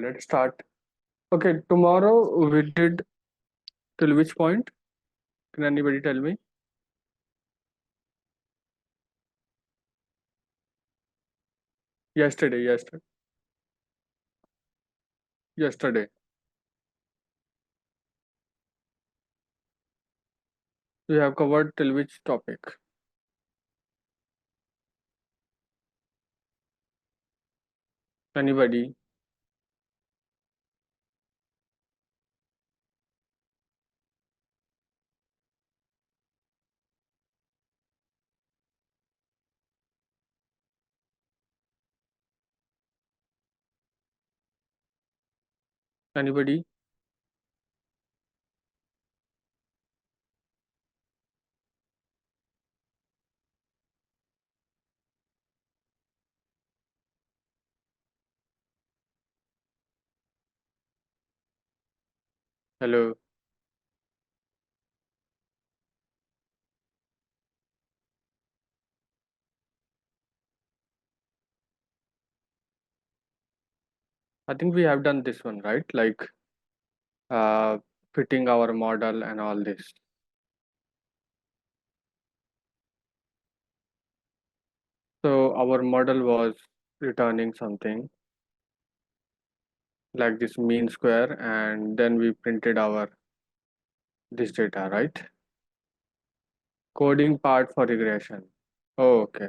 Let's start. Okay, tomorrow we did till which point? Can anybody tell me? Yesterday. We have covered till which topic? Anybody? Anybody? Hello. I think we have done this one, right? Like uh, fitting our model and all this. So our model was returning something like this mean square, and then we printed our this data, right? Coding part for regression. Oh, okay.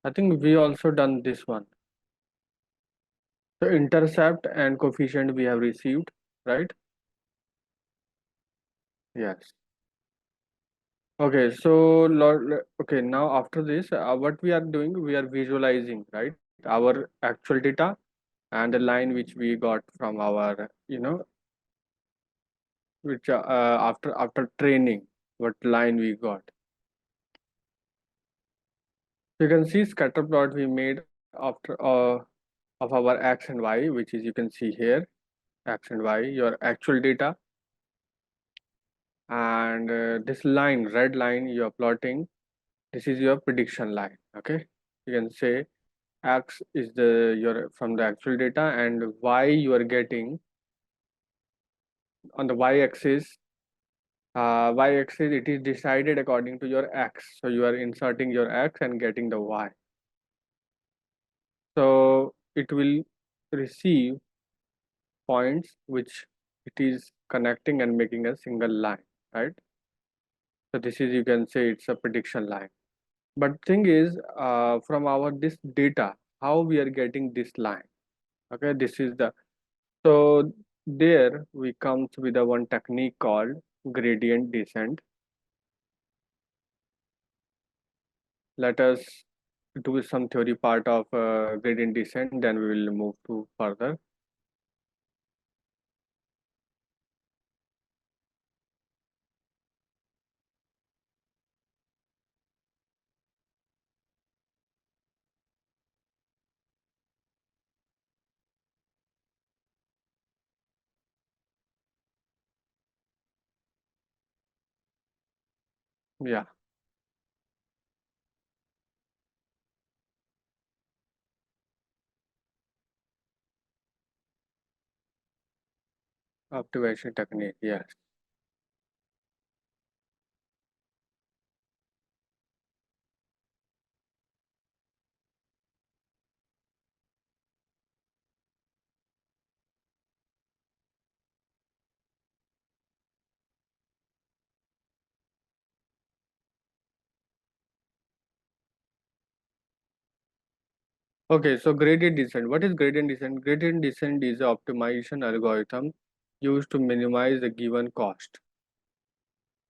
I think we also done this one. The intercept and coefficient we have received, right? Yes. Okay, so okay, now after this, what we are doing, we are visualizing, right? Our actual data and the line which we got from our, which after training, what line we got. You can see scatter plot we made after of our x and y, which is you can see here, x and y, your actual data, and this line, red line you are plotting, this is your prediction line. Okay, you can say x is the your from the actual data, and y you are getting on the y-axis. Y-axis, it is decided according to your x, so you are inserting your x and getting the y, so it will receive points which it is connecting and making a single line, right? So this is, you can say, it's a prediction line. But thing is, from our this data, how we are getting this line? Okay, this is the, so there we come with a one technique called gradient descent. Let us do some theory part of gradient descent, then we will move to further. Yeah, optimization technique. Yes. Okay, so gradient descent. What is gradient descent? Gradient descent is an optimization algorithm used to minimize the given cost.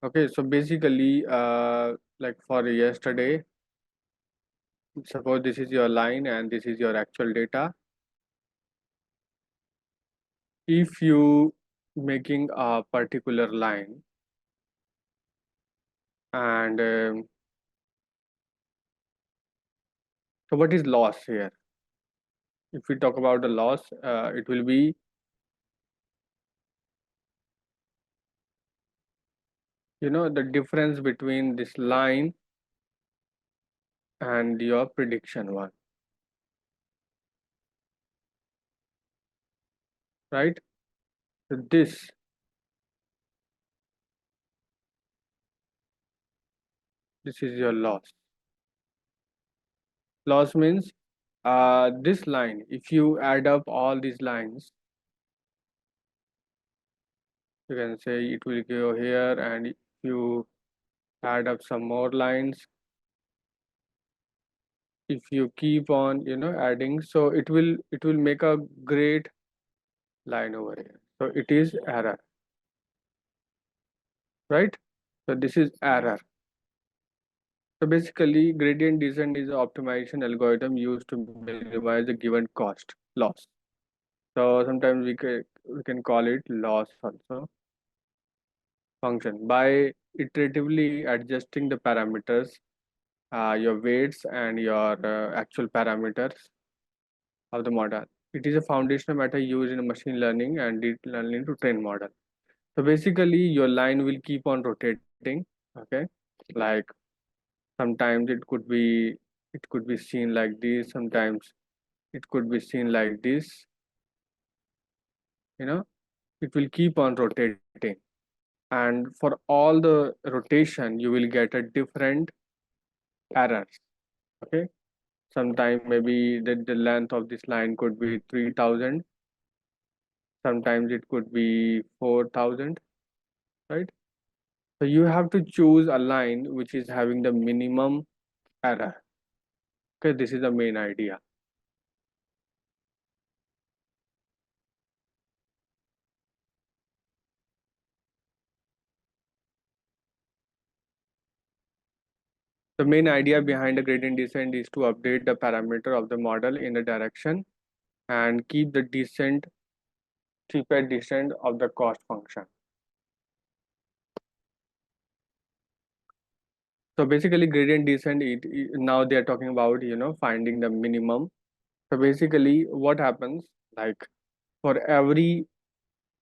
Okay, so basically, like for yesterday, suppose this is your line and this is your actual data. If you making a particular line and so what is loss here? If we talk about the loss, it will be the difference between this line and your prediction one, right? So this is your loss. Loss means this line, if you add up all these lines, you can say it will go here, and if you add up some more lines, if you keep on adding, so it will make a great line over here. So it is error, right? So this is error. So basically, gradient descent is an optimization algorithm used to minimize the given cost loss. So sometimes we can call it loss also function by iteratively adjusting the parameters, your weights and your actual parameters of the model. It is a foundational method used in machine learning and deep learning to train model. So basically, your line will keep on rotating. Okay, like sometimes it could be seen like this. Sometimes it could be seen like this. You know, it will keep on rotating, and for all the rotation, you will get a different errors. Okay, sometimes maybe the length of this line could be 3000. Sometimes it could be 4000, right? So you have to choose a line which is having the minimum error. Okay, this is the main idea. The main idea behind the gradient descent is to update the parameter of the model in a direction and keep the cheaper descent of the cost function. So basically, gradient descent, now they are talking about finding the minimum. So basically, what happens, like for every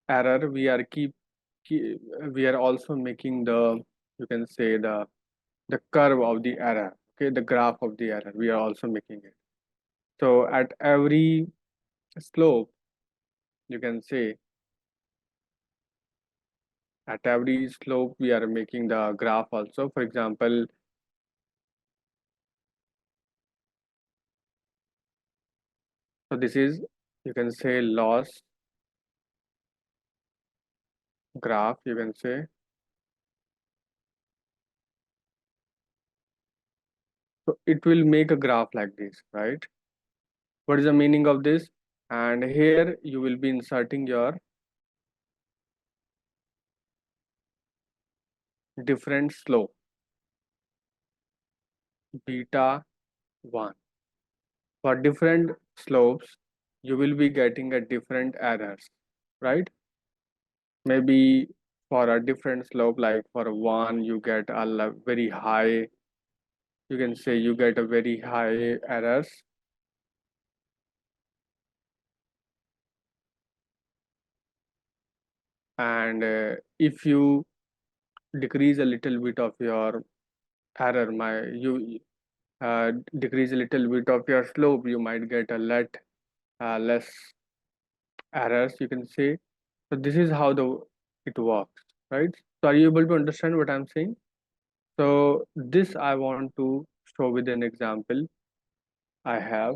error, we are also making the, you can say, the curve of the error. Okay, the graph of the error, we are also making it. So at every slope, you can say, at every slope we are making the graph also. For example, so this is, you can say, loss graph, you can say. So it will make a graph like this, right? What is the meaning of this? And here you will be inserting your different slope, beta 1. For different slopes, you will be getting a different errors, right? Maybe for a different slope, like for 1, you get a very high, you can say you get a very high errors. And if you decrease a little bit of your error, you decrease a little bit of your slope, you might get a less errors, you can say. So this is how the it works, right? So are you able to understand what I'm saying? So this I want to show with an example. I have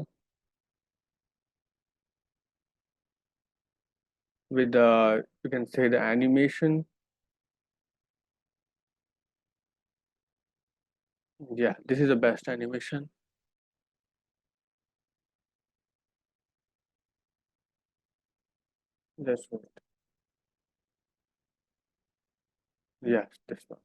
with the, you can say, the animation. Yeah, this is the best animation. This one. Yes, this one.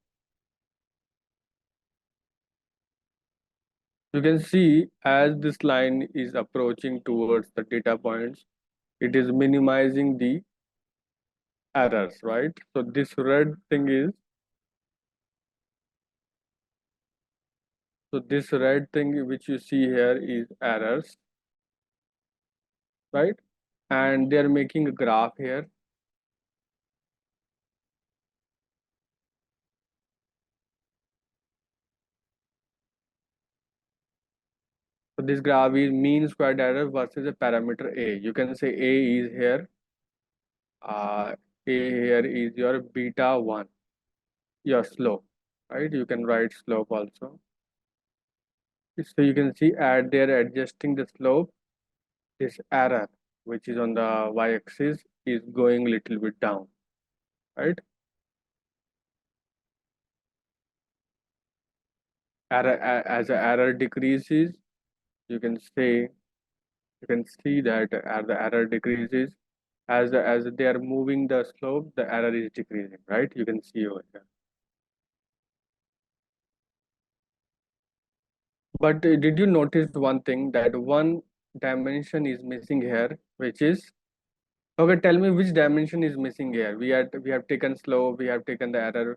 You can see as this line is approaching towards the data points, it is minimizing the errors, right? So this red thing is, so this red thing which you see here is errors, right? And they are making a graph here. So this graph is mean squared error versus a parameter A. You can say A is here. A here is your beta 1, your slope, right? You can write slope also. So you can see at there adjusting the slope, this error which is on the y-axis is going little bit down, right? Error as the error decreases, you can say you can see that as the error decreases, as they are moving the slope, the error is decreasing, right? You can see over here. But did you notice one thing, that one dimension is missing here, which is, okay, tell me which dimension is missing here. We have taken slope, we have taken the error.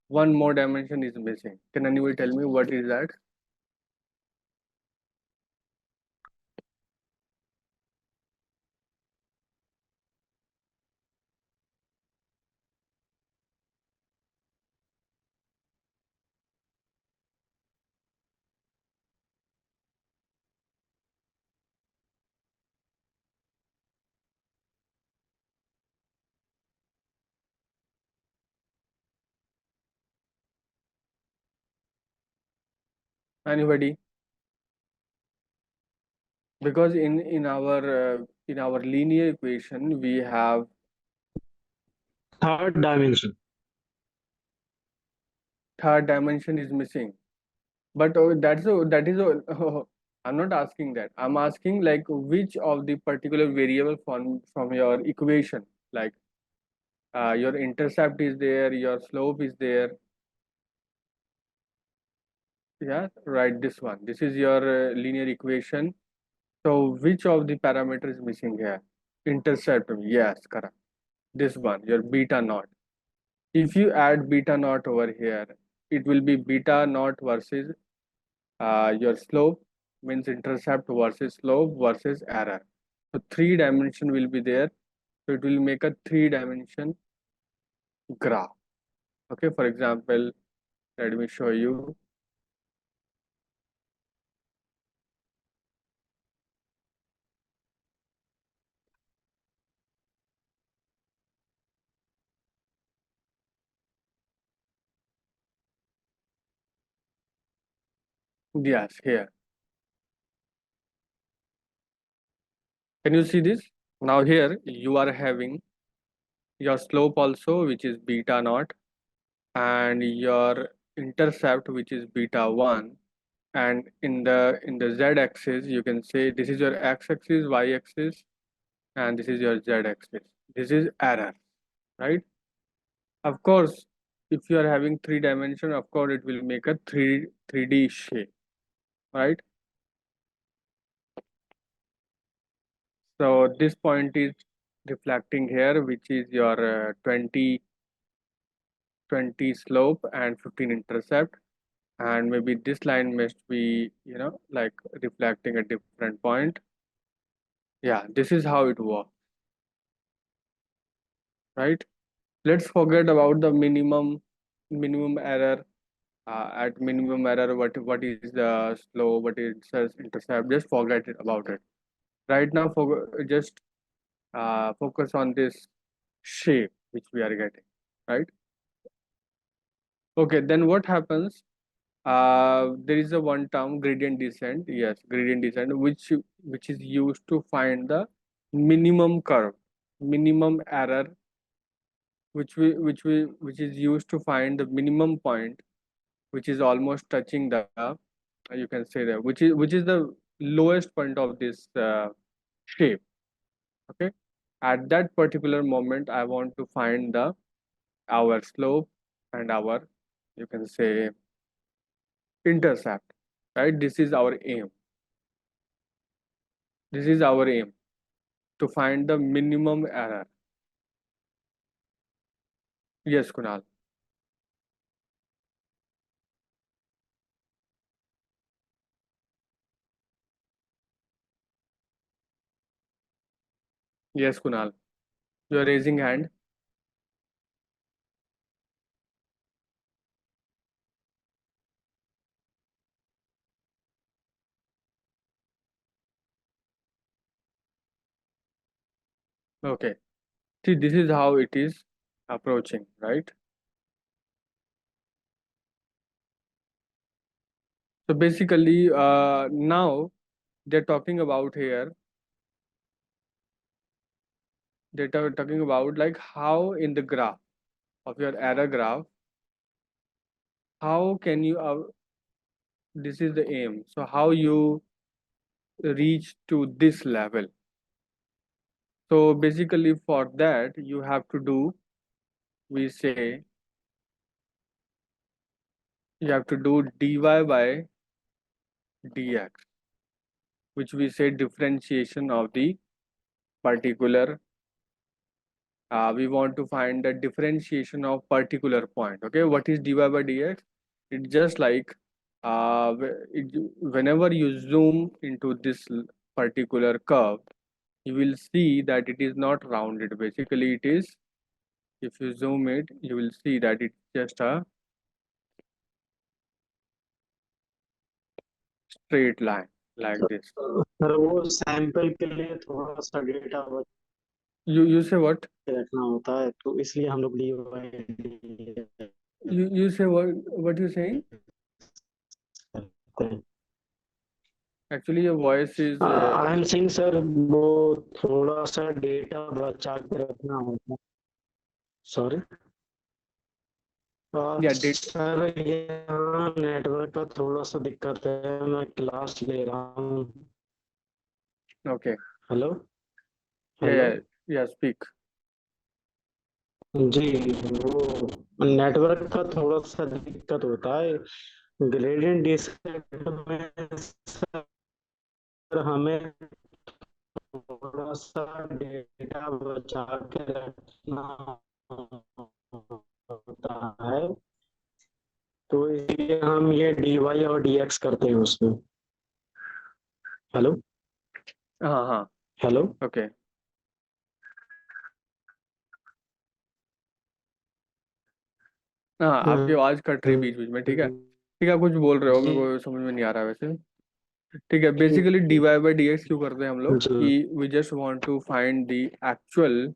One more dimension is missing. Can anybody tell me what is that? Anybody? Because in our linear equation we have Third dimension. third dimension is missing. But that is I'm not asking that. I'm asking like which of the particular variable from your equation, like your intercept is there, your slope is there. Yeah, right. This one. This is your linear equation. So which of the parameter is missing here? Intercept. Yes, correct. This one, your beta naught. If you add beta naught over here, it will be beta naught versus your slope, means intercept versus slope versus error. So three dimension will be there. So it will make a three-dimension graph. Okay, for example, let me show you. Yes, here. Can you see this? Now here you are having your slope also, which is beta naught, and your intercept, which is beta 1. And in the z-axis, you can say this is your x-axis, y-axis, and this is your z-axis. This is error, right? Of course, if you are having three dimension, of course it will make a 3D shape, right? So this point is reflecting here, which is your 20 slope and 15 intercept, and maybe this line must be, like reflecting a different point. Yeah, this is how it works, right? Let's forget about the minimum error. At minimum error, what is the slope, what is intercept? Just forget it about it. Right now, just focus on this shape which we are getting, right? Okay, then what happens? There is a one term gradient descent. Yes, gradient descent, which is used to find the minimum curve, minimum error, which is used to find the minimum point, which is almost touching the, you can say that, which is the lowest point of this shape. Okay, at that particular moment, I want to find the our slope and our, you can say, intercept, right? This is our aim. This is our aim, to find the minimum error. Yes, Kunal. Yes, Kunal. You are raising hand. Okay. See, this is how it is approaching, right? So basically, now they're talking about here, they're talking about like how in the graph of your error graph, how can you, this is the aim. So how you reach to this level. So basically for that, you have to do, we say, you have to do dy by dx, which we say differentiation of the particular, we want to find the differentiation of particular point. Okay, what is dy by dx? It's just like, whenever you zoom into this particular curve, you will see that it is not rounded. Basically it is, if you zoom it, you will see that it's just a straight line like this. Sir वो sample के लिए थोड़ा सा data बच You say what? के रखना होता है, तो इसलिए हम लोग D Y You say what you saying? करते हैं। Actually your voice is, I am Singh sir, वो थोड़ा सा डेटा बचा के रखना होता है। सॉरी yeah, सर, यहाँ नेटवर्क का थोड़ा सा दिक्कत है, मैं क्लास ले रहा हूँ। okay, hello yeah, hello yeah, yeah, speak. जी, वो नेटवर्क का थोड़ा सा दिक्कत होता है। ग्रेडियंट डिसेंट में सर हमें थोड़ा सा डेटा बचा के रखना होता है, तो इसलिए हम ये डी वाई और डी एक्स करते हैं उसमें। हेलो हाँ, हेलो okay. हाँ, आपकी आवाज कट रही बीच बीच में, ठीक है, ठीक है, आप कुछ बोल रहे हो, मेरे जी को समझ में नहीं आ रहा वैसे। ठीक है, basically D Y by D X क्यों करते हैं हम लोग, जी, कि we just want to find the actual,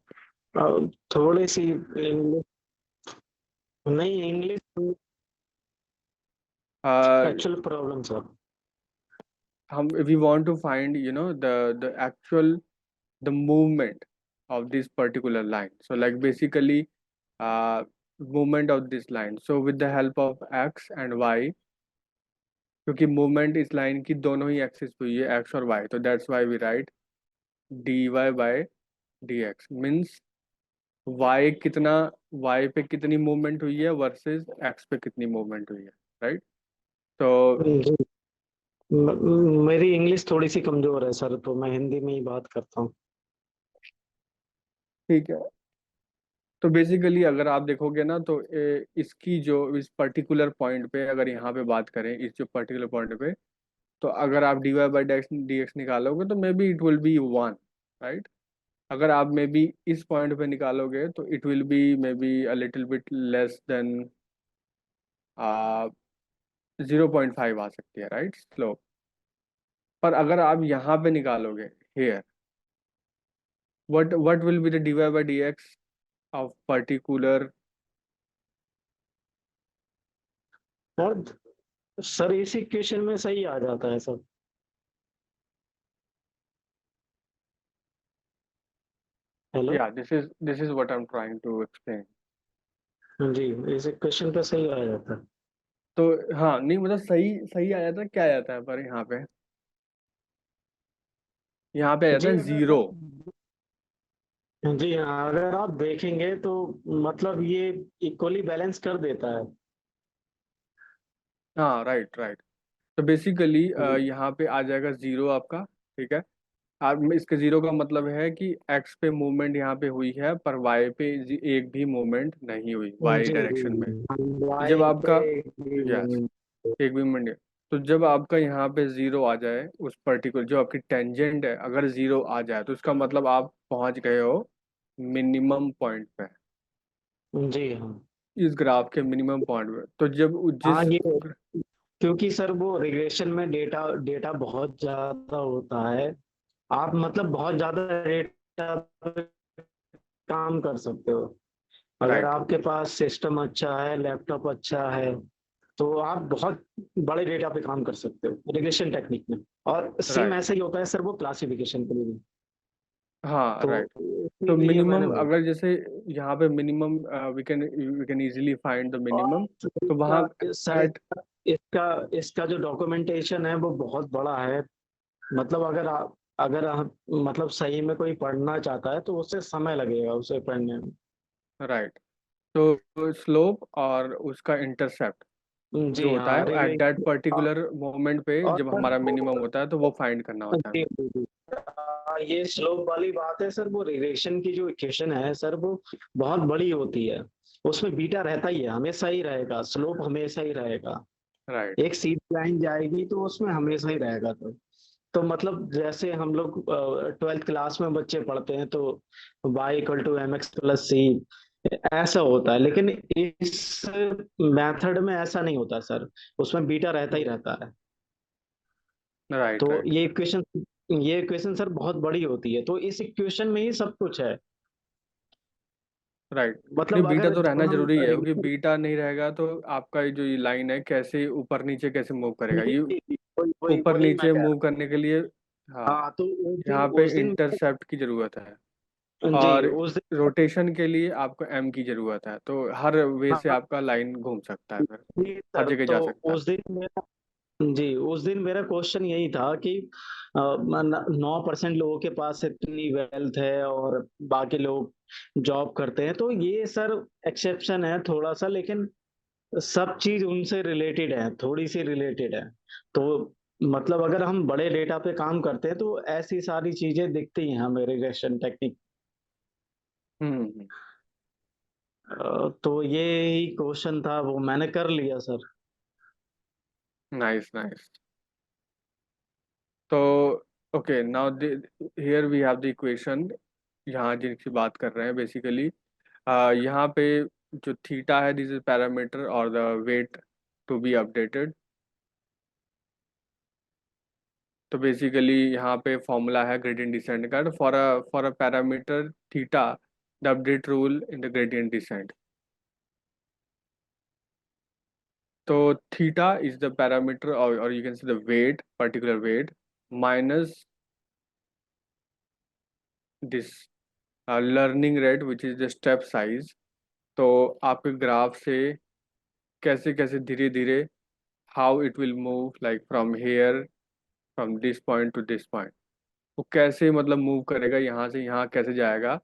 थोड़ी सी इंग्लिश, नहीं इंग्लिश एक्चुअल प्रॉब्लम सर। हम, we want to find the actual, the movement of this particular line. So like basically, movement of this line. So with the help of x and y, क्योंकि movement इस line की दोनों ही axis पे हुई है, x और y, तो that's why we write dy by dx means y कितना, y पे कितनी movement हुई है versus x पे कितनी movement हुई है, right? तो जी, मेरी इंग्लिश थोड़ी सी कमजोर है सर, तो मैं हिंदी में ही बात करता हूँ। ठीक है, तो बेसिकली अगर आप देखोगे ना, तो इसकी जो इस पर्टिकुलर पॉइंट पे, अगर यहाँ पे बात करें इस जो पर्टिकुलर पॉइंट पे, तो अगर आप D Y by D X निकालोगे तो maybe it will be one, right? अगर आप मे बी इस पॉइंट पे निकालोगे तो it will be maybe a little bit less than 0.5 आ सकती है, राइट, स्लोप। पर अगर आप यहाँ पे निकालोगे hair, what will be the dy by dx of particular, और सर इस इक्वेशन में सही आ जाता है sir. Hello yeah, this is what I'm trying to explain. जी, इस इक्वेशन पे सही आ जाता है। तो हाँ, नहीं मतलब सही सही आ जाता है, क्या आ जाता है पर यहाँ पे आ जाता जी है अगर जीरो। जी हाँ, अगर आप देखेंगे तो मतलब ये इक्वली बैलेंस कर देता है। हाँ, राइट राइट। तो बेसिकली यहाँ पे आ जाएगा जीरो आपका, ठीक है। आप, इसके जीरो का मतलब है कि एक्स पे मूवमेंट यहाँ पे हुई है, पर वाई पे एक भी मूवमेंट नहीं हुई वाई जी डायरेक्शन में। तो जब वाई आपका, पे यस, भी- एक भी मूवमेंट, तो जब आपका यहाँ पे जीरो आ जाए, उस पर्टिकुलर जो आपकी टेंजेंट है अगर जीरो आ जाए, तो इसका मतलब आप पहुंच गए हो मिनिमम पॉइंट पे, जी हाँ। इस ग्राफ के मिनिमम पॉइंट पे। तो जब हाँ जिस, ये क्योंकि सर वो रिग्रेशन में डेटा डेटा बहुत ज्यादा होता है। आप मतलब बहुत ज्यादा डेटा काम कर सकते हो। अगर राइट आपके पास सिस्टम अच्छा है, लैपटॉप अच्छा है, तो आप बहुत बड़े डेटा पे काम कर सकते हो रिग्रेशन टेक्निक में। और सेम राइट ऐसा ही होता है सर वो क्लासिफिकेशन के लिए भी। हाँ तो राइट। तो इसीलिए मैंने मिनिमम बोला। अगर जैसे यहाँ पे minimum we can easily find the और मिनिमम। तो वहाँ इसका सर एट इसका इसका जो डॉक्यूमेंटेशन है वो बहुत बड़ा है। मतलब अगर आप मतलब सही में कोई पढ़ना चाहता है तो उससे समय लगेगा उसे पढ़ने में। राइट। तो स्लोप और उसका इंटरसेप्ट जो जी होता हाँ, है at that regression. Particular moment पे और जब सर हमारा मिनिमम वो होता है तो वो फाइंड करना होता है जी हमें। जी जी। ये स्लोप वाली बात है सर, वो रिग्रेशन की जो इक्वेशन है सर वो बहुत बड़ी होती है। उसमें बीटा रहता ही है, हमेशा ही रहेगा, स्लोप हमेशा ही रहेगा। राइट एक सीधी लाइन जाएगी तो उसमें हमेशा ही रहेगा। तो मतलब जैसे हम लोग 12th क्लास में बच्चे पढ़ते हैं तो y = mx + c ऐसा होता है, लेकिन इस मेथड में ऐसा नहीं होता सर। उसमें बीटा रहता ही रहता है। तो राइट राइट ये इक्वेशन सर बहुत बड़ी होती है, तो इस इक्वेशन में ही सब कुछ है। राइट। नहीं, मतलब बीटा अगर तो जब रहना हम जरूरी है क्योंकि बीटा नहीं रहेगा तो आपका ये जो ये लाइन है कैसे ऊपर नीचे कैसे मूव करेगा ये। वही वही ऊपर वही मैं नीचे कह मूव रहा करने के लिए हूँ। हाँ हाँ, तो यहाँ पे उस दिन इंटरसेप्ट की जरूरत है। जी और उस दिन रोटेशन के लिए आपको एम की जरूरत है तो हर वे से हाँ आपका लाइन घूम सकता है फिर जी हर सर, जगह तो जा सकता है। उस दिन मेरा क्वेश्चन यही था कि 9% लोगों के पास इतनी वेल्थ है और बाकी लोग जॉब करते हैं, तो ये सर एक्सेप्शन है थोड़ा सा, लेकिन सब चीज उनसे रिलेटेड है, थोड़ी सी रिलेटेड है। तो मतलब अगर हम बड़े डेटा पे काम करते हैं तो ऐसी सारी चीजें दिखती हैं हमें रिग्रेशन टेक्निक। हम्म। तो ये ही क्वेश्चन था, वो मैंने कर लिया सर। Nice nice. तो okay now here we have the equation. यहाँ जिनकी बात कर रहे हैं बेसिकली यहाँ पे जो थीटा है दिस इज पैरामीटर और the weight to be updated. तो बेसिकली यहाँ पे फॉर्मूला है ग्रेडियंट डिसेंट का for a parameter theta the update rule in the gradient descent. तो थीटा इज द पैरामीटर और you can see the weight particular weight minus this learning rate which is the step size. तो आपके graph से कैसे कैसे धीरे धीरे how it will move like from hair from this point two this point वो कैसे मतलब मूव करेगा यहाँ से यहाँ कैसे जाएगा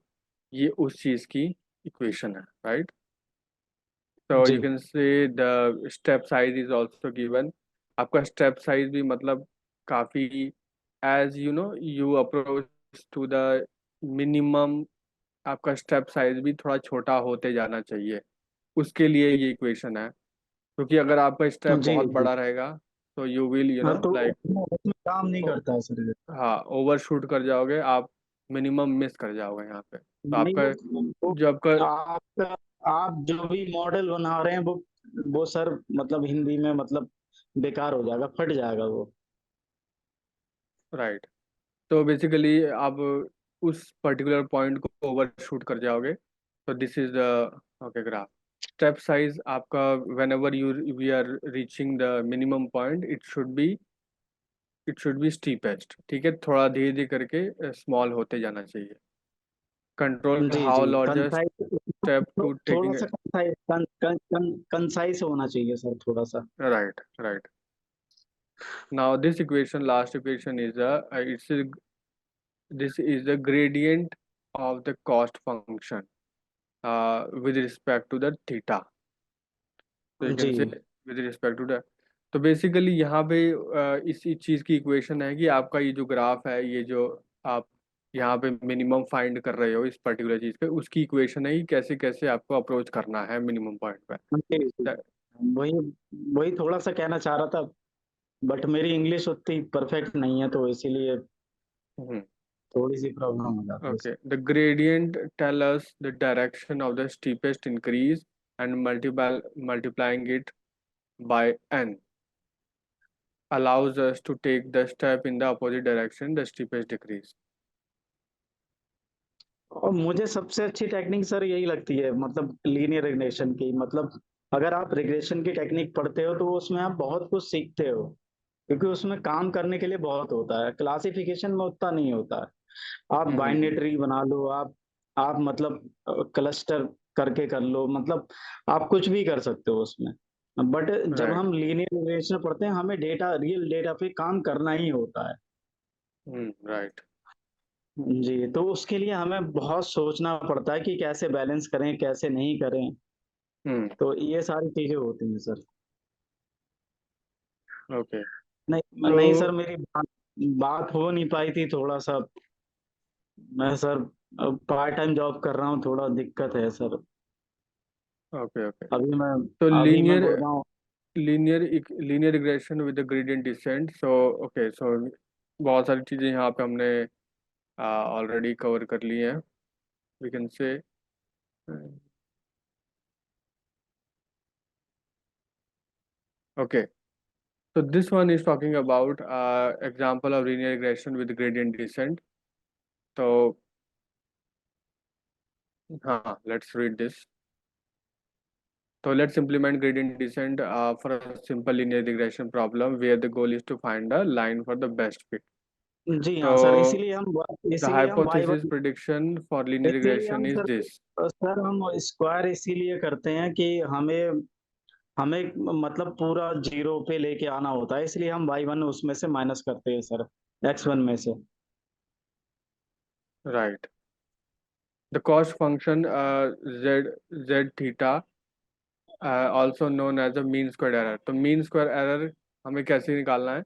ये उस चीज़ की इक्वेशन है राइट। तो जी you can say the step size is also given. आपका स्टेप साइज भी मतलब काफ़ी as you know you approach to the minimum आपका स्टेप साइज भी थोड़ा छोटा होते जाना चाहिए। उसके लिए ये इक्वेशन है क्योंकि अगर आपका स्टेप जी बहुत जी। बड़ा रहेगा तो यू विल यू हाँ, नो तो लाइक उसमें काम नहीं करता है सर ये। हाँ ओवर शूट कर जाओगे आप मिनिमम मिस कर जाओगे यहाँ पे तो नहीं, आपका वो जो आपका आपका आप जो भी मॉडल बना रहे हैं वो सर मतलब हिंदी में मतलब बेकार हो जाएगा, फट जाएगा वो। राइट। तो बेसिकली आप उस पर्टिकुलर पॉइंट को ओवर शूट कर जाओगे। तो this is the okay graph step size आपका whenever you we are reaching the minimum point it should be steepest ठीक है थोड़ा धीरे धीरे करके स्मॉल होते जाना चाहिए। कंट्रोल जी हाउ जी, लार्जेस्ट कंसाइज, स्टेप टू थोड़ा टेकिंग। सा कंसाइज होना चाहिए सर, थोड़ा सा। Right right. Now this equation last equation is it's this is the gradient of the cost function with respect to the theta. So you जी can say with respect to the तो basically यहाँ पे इसी चीज़ की equation है कि आपका ये जो ग्राफ है ये जो आप यहाँ पे मिनिमम फाइंड कर रहे हो इस पर्टिकुलर चीज़ पे उसकी इक्वेशन है कि कैसे कैसे आपको अप्रोच करना है मिनिमम पॉइंट जी जी। पे। वही वही थोड़ा सा कहना चाह रहा था, बट मेरी इंग्लिश उतनी परफेक्ट नहीं है, तो इसीलिए थोड़ी सी प्रॉब्लम हो जाती है Okay, the gradient tell us the direction of the steepest increase and multiplying it by n allows us to take the step in the opposite direction, the steepest decrease. और मुझे सबसे अच्छी टेक्निक सर यही लगती है, मतलब linear regression की। मतलब अगर आप रिग्रेशन की टेक्निक पढ़ते हो तो उसमें आप बहुत कुछ सीखते हो, क्योंकि उसमें काम करने के लिए बहुत होता है, क्लासिफिकेशन में उतना नहीं होता है। आप हम्म। बाइनरी ट्री बना लो, आप मतलब क्लस्टर करके कर लो, मतलब आप कुछ भी कर सकते हो उसमें। बट जब राइट। हम लीनियर रिग्रेशन पढ़ते हैं, हमें डेटा, रियल डेटा पे काम करना ही होता है। राइट। जी, तो उसके लिए हमें बहुत सोचना पड़ता है कि कैसे बैलेंस करें, कैसे नहीं करें। हम्म। तो ये सारी चीज़ें होती हैं सर। ओके। नहीं तो नहीं सर, मेरी बात बात हो नहीं पाई थी थोड़ा-सा। मैं सर पार्ट टाइम जॉब कर रहा हूँ, थोड़ा दिक्कत है सर। Okay okay. अभी मैं तो अभी मैं लीनियर बोल रहा हूँ। Linear regression with the gradient descent. So okay, so बहुत सारी चीज़ें यहाँ पे हमने ऑलरेडी कवर कर ली हैं, we can say. Okay, so this one is talking about example of linear regression with gradient descent. तो हाँ, let's read this. So let's implement gradient descent for a simple linear regression problem where the goal is to find a line for the best fit. जी हाँ sir, So the इसीलिए हम hypothesis Y1, prediction for linear इसीलिए regression हम is sir this. Sir हम square इसीलिए करते हैं कि हमें हमें मतलब पूरा जीरो पे लेके आना होता है, इसलिए हम Y1 उसमें से माइनस करते हैं सर, X1 में से। Right. The cost function z theta, also known as the mean square error. तो mean square error हमें कैसे निकालना है?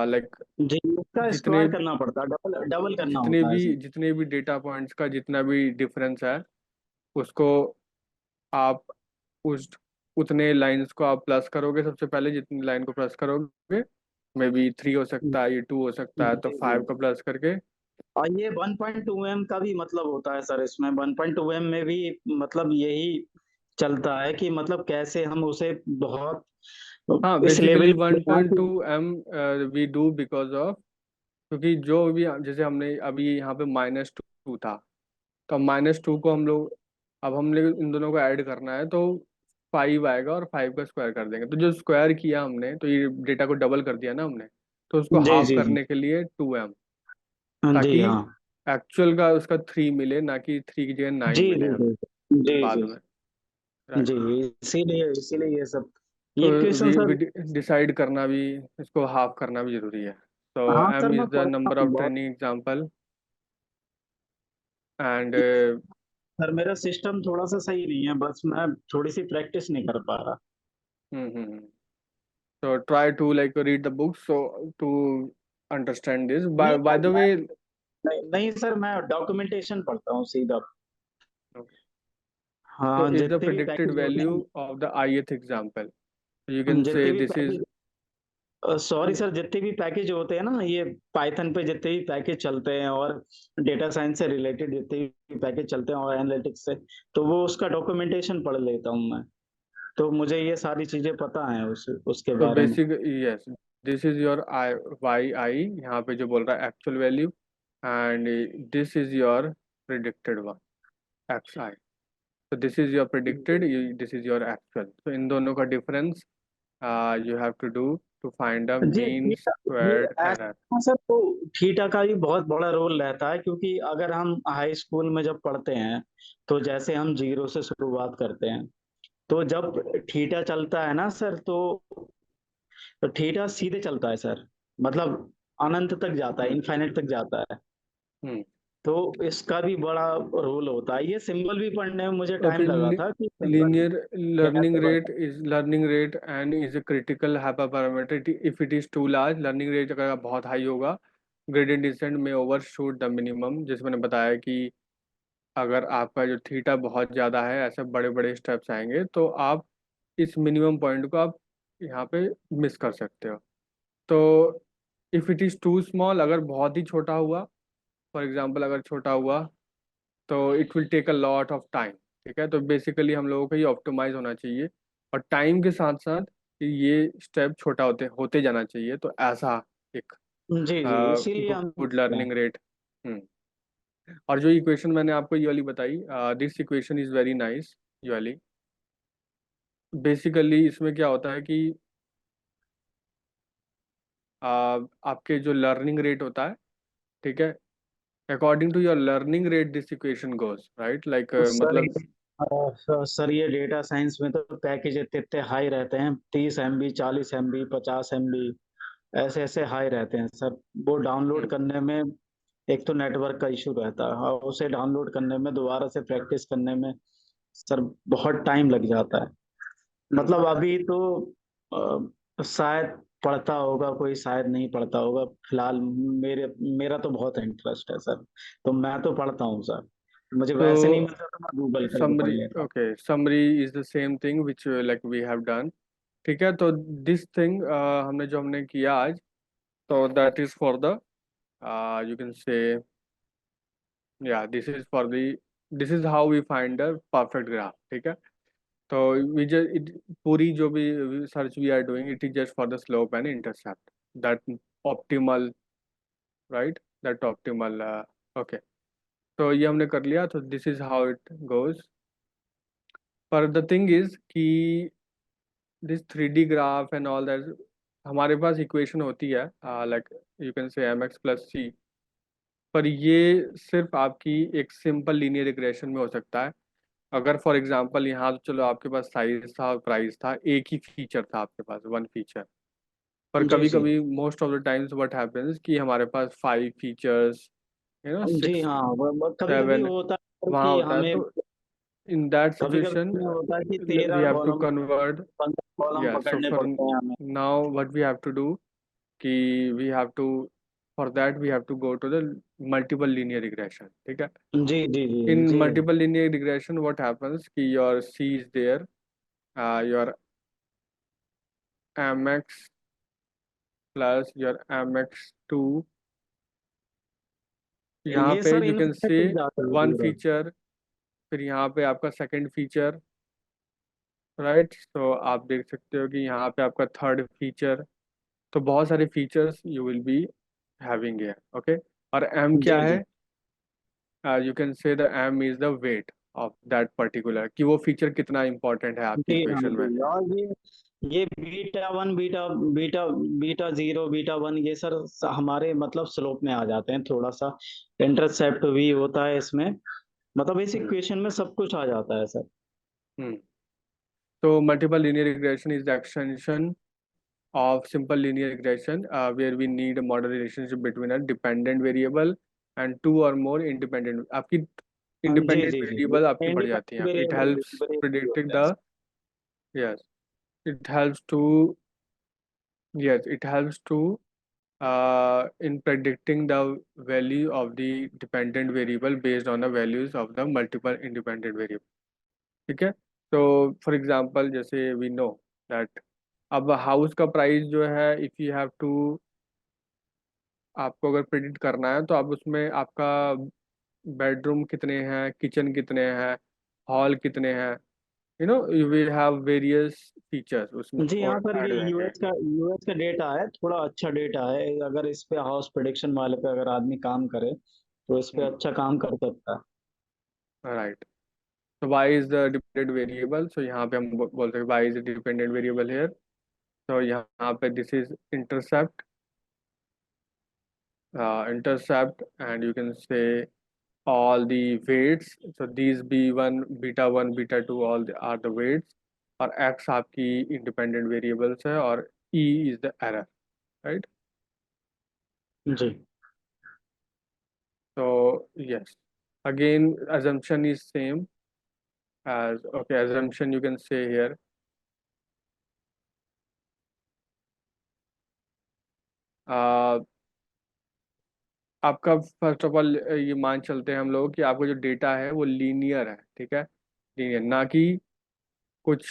लाइक जी, इसका जितने स्क्वायर करना पड़ता है, डबल डबल करना होता है इसमें। जितने भी डेटा पॉइंट्स का जितना भी डिफरेंस है, उसको आप उस उतने लाइंस को आप प्लस करोगे। सबसे पहले जितनी लाइन को प्लस करोगे, मे बी 3 हो सकता है, ये 2 हो सकता है, तो जी, जी। 5 को प्लस करके। और ये 1.2 एम का भी मतलब होता है सर इसमें। 1.2 एम में भी मतलब यही चलता है कि मतलब कैसे हम उसे बहुत हाँ, इस बेसिकली लेवल पे वन ले पॉइंट आके। To M we do because of, क्योंकि जो भी जैसे हमने अभी यहाँ पे -2 था, तो -2 को हम लोग, अब हमने इन दोनों को ऐड करना है, तो 5 आएगा और 5 का स्क्वायर कर देंगे। तो जो स्क्वायर किया हमने, तो ये डेटा को डबल कर दिया ना हमने, तो उसको जी, हाफ जी, जी। करने के लिए 2m, हाँ जी, ताकि हाँ। एक्चुअल का उसका 3 मिले, ना कि 3 की जगह 9 जी, मिले जी, हमें जी। जी, बाद जी। में। राइट। जी, इसीलिए इसीलिए ये सब, तो ये इक्वेशन वी सर। डिसाइड करना भी, इसको हाफ करना भी जरूरी है। तो हाँ m सर, मैं इज द पढ़ता नंबर हूँ ऑफ बहुत। Training example and. सर मेरा सिस्टम थोड़ा-सा सही नहीं है, बस मैं थोड़ी-सी प्रैक्टिस नहीं कर पा रहा। So try to like read the books so to understand this. नहीं, By the way, नहीं, नहीं सर, मैं डॉक्यूमेंटेशन पढ़ता हूँ सीधा। so हाँ, is the जितने भी predicted पैकेज होते value हैं, of the ith example. So you can जितने say भी this is package sorry sir, जितने भी पैकेज होते हैं ना, ये पाइथन पे जितने भी पैकेज चलते हैं और डेटा साइंस से रिलेटेड जितने भी पैकेज चलते हैं और एनालिटिक्स से, तो वो उसका डॉक्यूमेंटेशन पढ़ लेता हूँ मैं। तो मुझे ये सारी चीजें पता हैं उसके so बारे में। basic, yes, this is your I yi, यहाँ पे जो बोल रहा है actual value, and this is your predicted one xi. So this is your predicted, this is your actual. So इन दोनों का difference you have to do to find a जी, mean theta, ये squared ऐसा error. है सर, तो theta का भी बहुत बड़ा रोल रहता है, क्योंकि अगर हम हाई स्कूल में जब पढ़ते हैं, तो जैसे हम जीरो से शुरुआत करते हैं, तो जब थीटा चलता है ना सर, तो थीटा सीधे चलता है सर, मतलब अनंत तक जाता है, हम्म इनफाइनाइट तक जाता है। हम्म। तो इसका भी बड़ा रोल होता है। ये सिंबल भी पढ़ने में मुझे टाइम Okay, लगा था कि सिंबल linear learning कैसे rate बता। is learning rate and is a critical hyperparameter. If it is too large, learning rate अगर बहुत हाई होगा, gradient descent में overshoot the minimum, जैसे मैंने बताया कि अगर आपका जो थीटा बहुत ज़्यादा है, ऐसे बड़े बड़े स्टेप्स आएंगे, तो आप इस मिनिमम पॉइंट को आप यहाँ पे मिस कर सकते हो। तो if it is too small, अगर बहुत ही छोटा हुआ, फॉर एग्जांपल अगर छोटा हुआ, तो it will take a lot of time. ठीक है, तो बेसिकली हम लोगों को ये ऑप्टिमाइज होना चाहिए, और टाइम के साथ साथ ये स्टेप छोटा होते होते जाना चाहिए, तो ऐसा एक जी, जी, इसीलिए हम गुड लर्निंग रेट। हम्म और जो इक्वेशन मैंने आपको ये वाली बताई, this equation is very nice, ये वाली। बेसिकली इसमें क्या होता है कि आपके जो लर्निंग रेट होता है, ठीक है, according to your learning rate this equation goes right, like sir मतलब। सर ये डेटा साइंस में तो पैकेज इतने इतने हाई रहते हैं, 30 MB, 40 MB, 50 MB, ऐसे ऐसे हाई रहते हैं सर। वो डाउनलोड हम्म, करने में एक तो नेटवर्क का इशू रहता है, और उसे डाउनलोड करने में दोबारा से प्रैक्टिस करने में सर बहुत टाइम लग जाता है। हम्म। मतलब अभी तो शायद पढ़ता होगा कोई, शायद नहीं पढ़ता होगा। फिलहाल मेरे मेरा तो बहुत इंटरेस्ट है सर, तो मैं तो पढ़ता हूँ सर। मुझे वैसे नहीं तो मिलता तो मैं गूगल करके पढ़ समरी, लेता okay, summary is the same thing which like we have done. ठीक है, तो दिस थिंग हमने जो हमने किया आज, तो that is for the, you can say, या this is for the, this is how we find the perfect graph. ठीक है, तो वी जस्ट, पूरी जो भी search we are doing, it is just for the slope and intercept, that optimal, right, that optimal. Okay, तो ये हमने कर लिया, तो this is how it goes. पर द थिंग इज कि this 3D graph and all that, हमारे पास equation होती है लाइक यू कैन से mx+c, पर ये सिर्फ आपकी एक सिंपल लीनियर रिग्रेशन में हो सकता है। अगर फॉर एग्जांपल यहाँ तो चलो आपके पास साइज था और प्राइस था, एक ही फीचर था आपके पास, वन फीचर। पर हूँ। जी कभी जी। कभी most of the times what happens कि हमारे पास 5 फीचर्स, जी 6, हाँ, कभी कभी 7 होता है वहाँ कि होता है। हमें, तो इन दैट कभी सिचुएशन कभी होता है कि we 13 have two column, convert. 15 column Yeah, so पकड़ने for पड़ते हैं हमें। now what we have to do, कि we have to, for that we have to go to the multiple linear regression। ठीक है, जी जी जी in ji. multiple linear regression what happens कि your c is there, your mx plus your mx2, यहाँ ये पे sir you can infinite say तक जाता है वन पूरा। फीचर, फिर यहाँ पे आपका सेकंड फीचर, राइट। तो आप देख सकते हो कि यहाँ पे आपका थर्ड फीचर। तो बहुत सारे features you will be having here, okay. और m क्या जी जी। है, you can say the m is the weight of that particular, कि वो फीचर कितना इंपॉर्टेंट है आपकी जी हाँ इक्वेशन में। जी। और ये बीटा 1, बीटा बीटा 0, बीटा 1, ये सर हमारे मतलब स्लोप में आ जाते हैं थोड़ा सा। इंटरसेप्ट भी होता है इसमें, मतलब इस हम्म इक्वेशन में सब कुछ आ जाता है सर। हम्म। तो multiple linear regression is the extension of simple linear regression, where we need a model relationship between a dependent variable and two or more independent, आपकी जी independent जी जी। variable आपकी बढ़ जाती इंडिपेंडेंट हैं। it वेरिएबल helps वेरिएबल भी predicting होता है the, sir. yes, it helps to, yes, it helps to in predicting the value of the dependent variable based on the values of the multiple independent variable। ठीक है, तो for example जैसे we know that, अब house का price जो है, if you have to, आपको अगर प्रिडिक्ट करना है तो आप उसमें आपका बेडरूम कितने हैं, किचन कितने हैं, हॉल कितने हैं, you will have various features उसमें जी हाँ और सर, ऐड ये हो जाएंगे। यूएस का डेटा है, थोड़ा अच्छा डेटा है। अगर इस पे हाउस प्रेडिक्शन वाले पे अगर आदमी काम करे तो इस पे अच्छा काम कर सकता है। राइट। तो Y is the dependent variable, so यहाँ पे हम बोल सकते हैं Y is the dependent variable here. तो यहाँ पे this is intercept, intercept, and you can say all the weights, so these b1 beta 1 beta 2 all are the weights, और x आपकी independent variables है, और e is the error, right। जी so yes, again assumption is same as, okay, assumption you can say here, uh, आपका first of all ये मान चलते हैं हम लोग कि आपका जो डेटा है वो लीनियर है, ठीक है, लीनियर, ना कि कुछ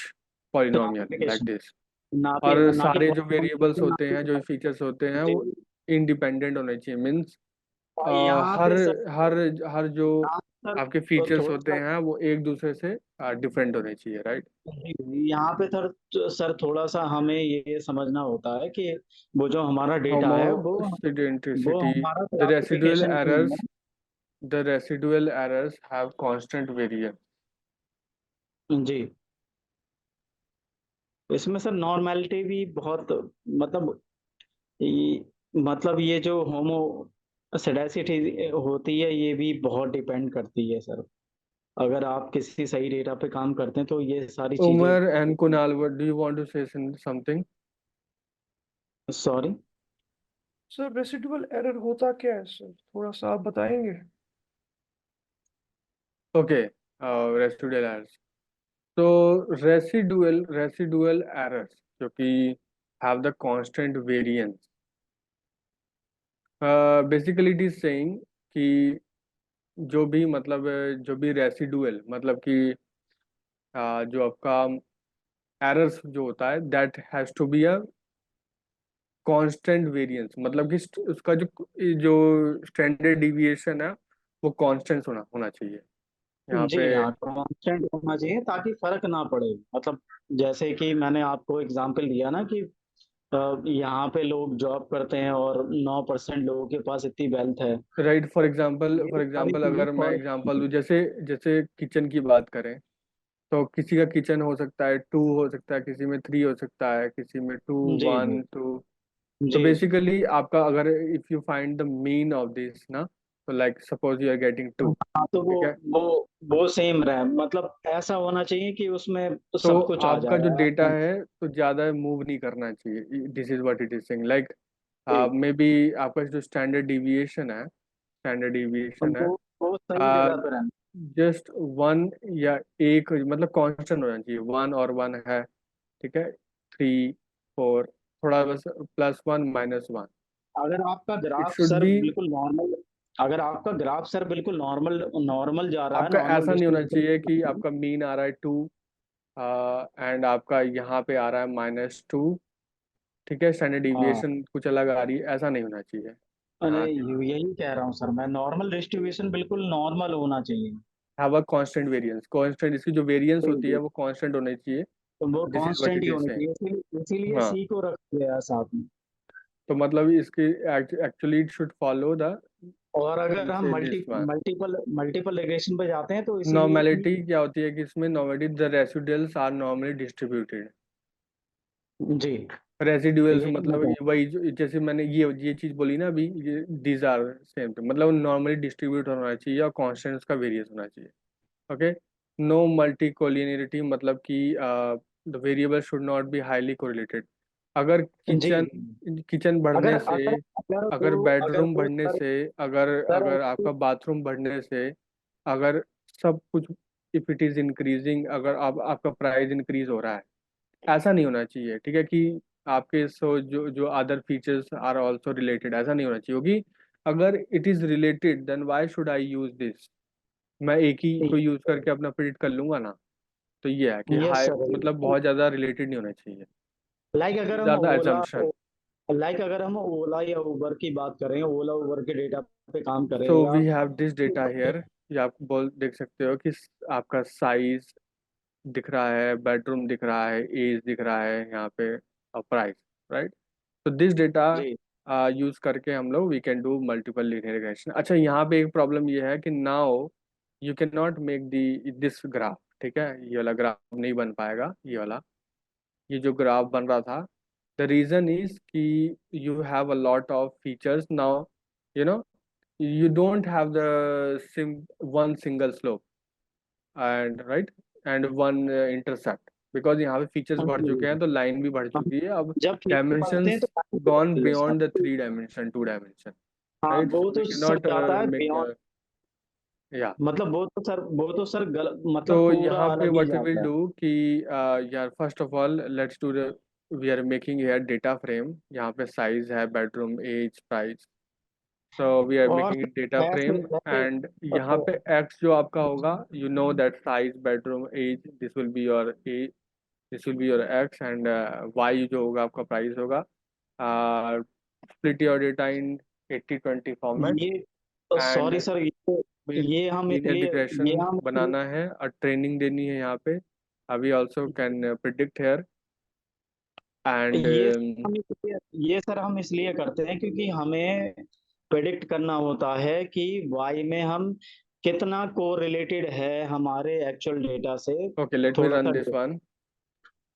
पॉलिनोमियल लाइक क्लासिफिकेशन, दिस। ना और कि सारे जो वेरिएबल्स पॉलिनॉमियल, ना होते हैं, जो कि फीचर्स होते हैं, जी। वो इंडिपेंडेंट होने चाहिए, मीन्स यहाँ हर पे सर, हर हर जो यहाँ सर आपके तो फीचर्स थोड़ा होते सा, हैं वो एक दूसरे से डिफरेंट होने चाहिए, राइट। यहाँ पे सर थोड़ा सा हमें ये समझना होता है कि वो जो हमारा डेटा है वो होमोसिडेंटिसिटी, हमारा द रेसिडुअल क्लासिफिकेशन नहीं एरर्स, है। the residual errors have constant variance. जी, इसमें सर नॉर्मैलिटी भी बहुत, मतलब ये जो होमोसेडासिटी होती है, ये भी बहुत डिपेंड करती है सर। अगर आप किसी सही डेटा पे काम करते हैं तो ये सारी चीज़ें। Umar and Kunal, what do you want to say something? Sorry? Sir residual error होता क्या है सर, थोड़ा सा आप बताएंगे? Okay, residual errors. So residual errors जो कि have the constant variance. Basically it is saying कि जो भी मतलब जो भी रेसिडुअल मतलब कि जो आपका एरर्स जो होता है that has to be a constant variance, मतलब कि उसका जो स्टैंडर्ड डिविएशन है वो कांस्टेंट होना होना चाहिए यहाँ जी पे। हाँ, कांस्टेंट होना चाहिए ताकि फ़र्क ना पड़े। मतलब जैसे कि मैंने आपको एग्ज़ाम्पल दिया ना कि यहाँ पे लोग जॉब करते हैं और 9% लोगों के पास इतनी वेल्थ है। राइट, फॉर ये सारी एग्जांपल चीज़ें अगर मैं फ़र्क एग्जांपल दूं, जैसे जैसे किचन की बात करें तो किसी का किचन हो सकता है 2, हो सकता है किसी में 3, हो सकता है किसी में 2, जी, जी। 1, 2। तो जी, जी। बेसिकली आपका अगर if you find the mean of this ना, तो like suppose you are getting 2, हाँ, तो ठीक है। वो सेम रहे, मतलब ऐसा होना चाहिए कि उसमें तो सब कुछ आ आपका जाए। जो डेटा आप है तो ज़्यादा मूव नहीं करना चाहिए, this is what it is saying like जी, मे बी आपका जो स्टैंडर्ड डिविएशन है, स्टैंडर्ड डिविएशन है वो सही जगह पर है। जस्ट 1 या एक, मतलब कांस्टेंट होना चाहिए, 1 और 1 है, ठीक है, 3, 4, थोड़ा बस +1 -1, अगर आपका it graph should sir be. बिल्कुल नॉर्मल अगर आपका ग्राफ सर बिल्कुल नॉर्मल नॉर्मल जा रहा है, आपका नॉर्मल ऐसा नहीं होना चाहिए कि डिस्ट्रीब्यूशन। आपका मीन आ रहा है 2 एंड आपका यहाँ पे आ रहा है -2, ठीक है, स्टैंडर्ड हाँ, डिविएशन कुछ अलग आ रही है, ऐसा नहीं होना चाहिए अरे यहाँ पे। यही कह रहा हूँ सर मैं, नॉर्मल डिस्ट्रीब्यूशन बिल्कुल नॉर्मल होना चाहिए। Have a constant variance, constant इसकी जो वेरिएंस जी, होती है जी। वो कांस्टेंट होनी चाहिए। तो वो this is what constant it he is होनी सेइंग। चाहिए, इसीलिए हाँ, सी को रखा गया है साथ में। तो मतलब इसकी actually it should follow the, और अगर कैन हम से दिस वन। मल्टीपल रिग्रेशन पे जाते हैं तो इसीलिए ई। नॉर्मेलिटी क्या होती है कि इसमें normality the residuals are normally distributed. जी, रेसिडुअल्स यही मैं मतलब कह वही जो जैसे मैंने ये चीज बोली ना अभी, ये दीज आर सेम, मतलब नॉर्मली डिस्ट्रीब्यूट होना चाहिए और कांस्टेंट्स का वेरिएंस होना चाहिए। ओके, नो मल्टी कोलिनियरिटी, मतलब कि the variable should not be highly correlated. अगर जी, किचन किचन अगर बढ़ने अगर से, अगर अगर वो अगर बेडरूम वो बढ़ने सर से, अगर सर अगर आपका बाथरूम बढ़ने से, अगर सब कुछ, इफ इट इज इंक्रीजिंग, अगर आपका प्राइस इंक्रीज हो रहा है, ऐसा नहीं होना चाहिए, ठीक है, कि आपके सो जो जो other features are also related, ऐसा नहीं होना चाहिए, क्योंकि अगर it is related then why should I use this, मैं एक ही को यूज करके अपना प्रिडिक्ट कर लूंगा ना। तो ये है कि यस हाई सर, मतलब बहुत ज्यादा रिलेटेड नहीं होना चाहिए, लाइक अगर दीज हम आर द ओला assumption। लाइक अगर हम ओला या उबर की बात करें, ओला उबर के डेटा पे काम करें सो या we have this data here, ये आप बोल देख सकते हो कि आपका साइज दिख रहा है, बेडरूम दिख रहा है, एज दिख रहा है यहाँ पे, और प्राइस, राइट। तो दिस डेटा जी, यूज करके हम लोग we can do multiple linear regression. अच्छा, यहाँ पे एक प्रॉब्लम ये है कि now you can not make the this graph, ठीक है, ये वाला ग्राफ नहीं बन पाएगा, ये वाला, ये जो ग्राफ बन रहा था, द रीजन इज कि you have a lot of features now, you know, you don't have the one single slope and right and one intercept, because यहाँ पे फीचर्स हाँ बढ़ चुके हैं जी। तो लाइन भी बढ़ हम चुकी है अब, जब फीचर बढ़ते हैं डायमेंशंस तो टाइम भी gone बढ़ती है beyond the sir. 3 dimension 2 dimension, हाँ, right, वो so we तो सर cannot जाता है make बियॉन्ड, the, yeah। मतलब वो तो सर तो मतलब पूरा यहाँ पे अलग ही what we will जाता है। do कि यार first of all let's do the, we are making here data frame, यहाँ पे साइज है, bedroom, age, price, so we are और making it data ऐसे frame, ऐसे and यहाँ पे x जो आपका होगा, you know that size, bedroom, age, this will be your age, this will be your x, and y जो होगा आपका price होगा, uh, split your data in 80/20 format, ये सॉरी and सर, फिर linear regression ये हम इसलिए बनाना है और ट्रेनिंग देनी है यहाँ पे, we also can predict here, and ये हम इसलिए ये सर हम इसलिए करते हैं क्योंकि हमें प्रेडिक्ट करना होता है कि वाई में हम कितना कोरिलेटेड है हमारे एक्चुअल डेटा से, ओके, लेट मी थोड़ा रन सा दिस वन।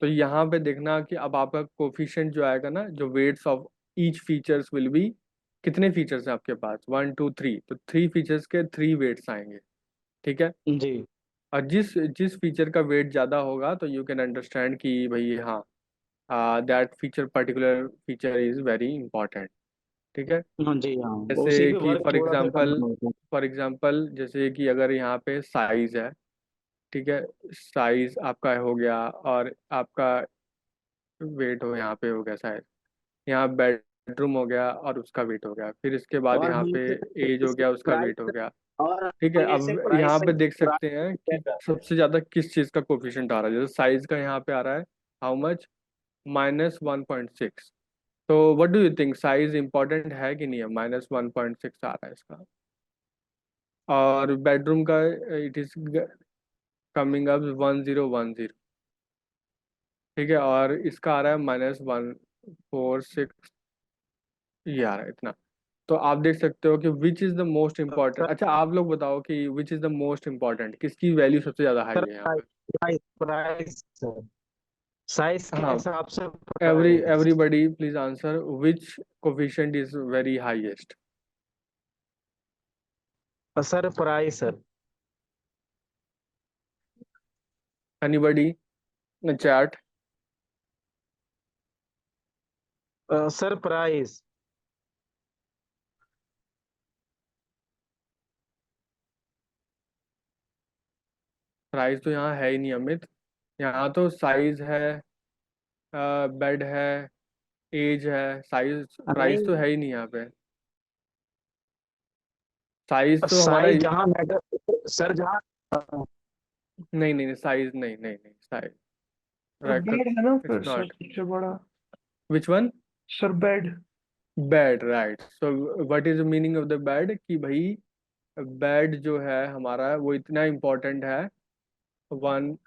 तो यहाँ पे देखना कि अब आपका कोफिशिएंट जो आएगा ना, जो weights of each features will be, कितने फीचर्स हैं आपके पास, 1 2 3, तो 3 फीचर्स के 3 वेट्स आएंगे। ठीक है। जी और जिस जिस फीचर का वेट ज़्यादा होगा तो यू कैन अंडरस्टैंड कि भाई हाँ, that feature, particular feature is very important. ठीक है। हाँ जी हाँ, उसी जैसे पे कि वर्क थोड़ा सा करना होता है। फॉर एग्जांपल जैसे कि अगर यहाँ पे साइज है, ठीक है, साइज आपका हो गया, और आपका वेट हो यहाँ पे हो गया साइज, यहाँ बेडरूम हो गया और उसका वेट हो गया, फिर इसके बाद और यहाँ हम पे एज हो इससे गया, उसका वेट हो प्राइस, गया। और ठीक है। हम इससे अब प्राइस यहाँ से पे देख सकते हैं प्राइस कि सबसे ज़्यादा किस चीज़ का कोफिशिएंट आ रहा है। जैसे साइज का यहाँ पे आ रहा है, हाउ मच, -1.6। तो what do you think, size important है कि नहीं है? -1.6 आ रहा है इसका। और बेडरूम का इट इज कमिंग अप 1010। ठीक है। और इसका आ रहा है -146, ये आ रहा है इतना। तो आप देख सकते हो कि which is the most important. Sir, अच्छा, आप लोग बताओ कि which is the most important, किसकी वैल्यू सबसे ज़्यादा हाई सर है यहाँ पे? प्राइस प्राइस साइज के हाँ, हिसाब से price. Everybody please answer, which coefficient is very highest? Sir price sir. Anybody in chat? Sir price. Price तो यहाँ है ही नहीं अमित। यहाँ तो साइज है, बेड है, एज है, साइज, प्राइस तो नहीं, है ही नहीं यहाँ पे। साइज तो हमारा, साइज जहाँ मैटर सर, जहाँ नहीं नहीं, साइज नहीं नहीं नहीं, साइज सर बेड है ना इट्स फिर सर नॉट। सबसे बड़ा। Which one? Sir bed. Bed, right. So what is the meaning of the bed, कि भाई बेड जो है हमारा वो इतना इम्पोर्टेंट है। वन